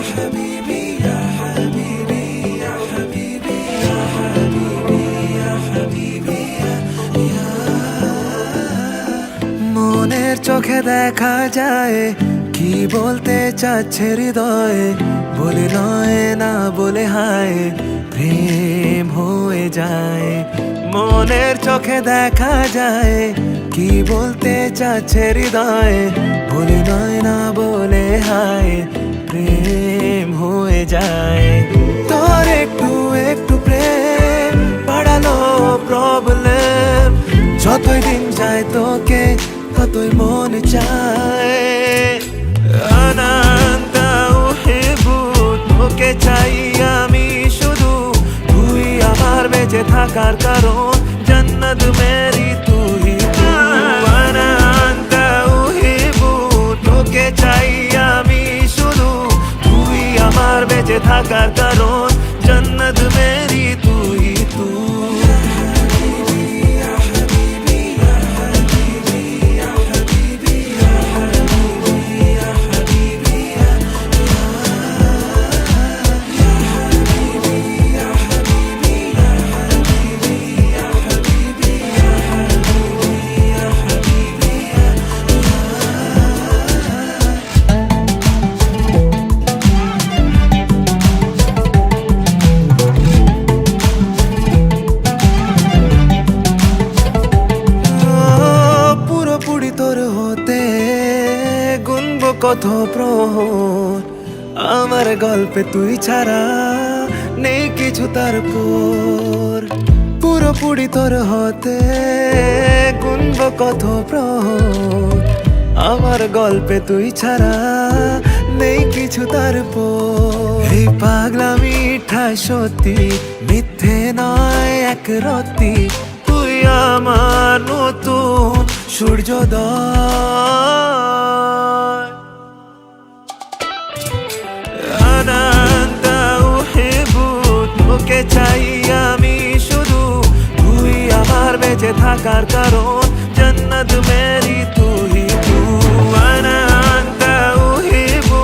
حبيبي يا حبيبي يا حبيبي يا حبيبي يا حبيبي يا মনের চোখে দেখা যায় কি বলতে চাচ্ছে হৃদয়ে বলে নয় না বলে হায় প্রেম হয়ে যায় মনের চোখে দেখা যায় কি বলতে চাচ্ছে হৃদয়ে বলে নয় না বলে হায় প্রেম হয়ে যায় তোর একটু একটু প্রেম বাড়ালো প্রবলেম যতই দিন যায় তোকে ততই মন চায় আনন্দা উহিবু তোকে চাই আমি শুধু তুই আমার বেঁচে থাকার কারণ জান্নাত মেরি তুই আনন্দা উহিবু তোকে চাই আমি শুধু তুই আমার বেঁচে থাকার কারণ জান্নাত মেরি তুই কত প্রহর আমার গল্পে তুই ছাড়া নেই কিছু তারপর পুরোপুরি তোর হতে গুনব কত প্রহর আমার গল্পে তুই ছাড়া নেই কিছু তারপর এই পাগলামিটা সত্যি মিথ্যে নয় এক রতি তুই আমার নতুন সূর্যোদয় আনন্দা উহিবু তোকে চাই আমি শুধু তুই আমার বেঁচে থাকার কারণ জান্নাত মেরি তুই আনন্দা উহিবু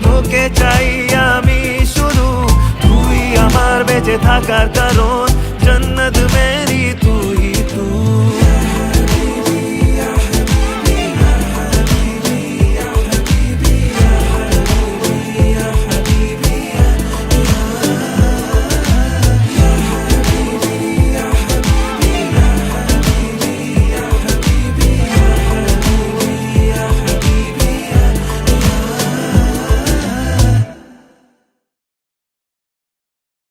তোকে চাই আমি শুধু তুই আমার বেঁচে থাকার কারণ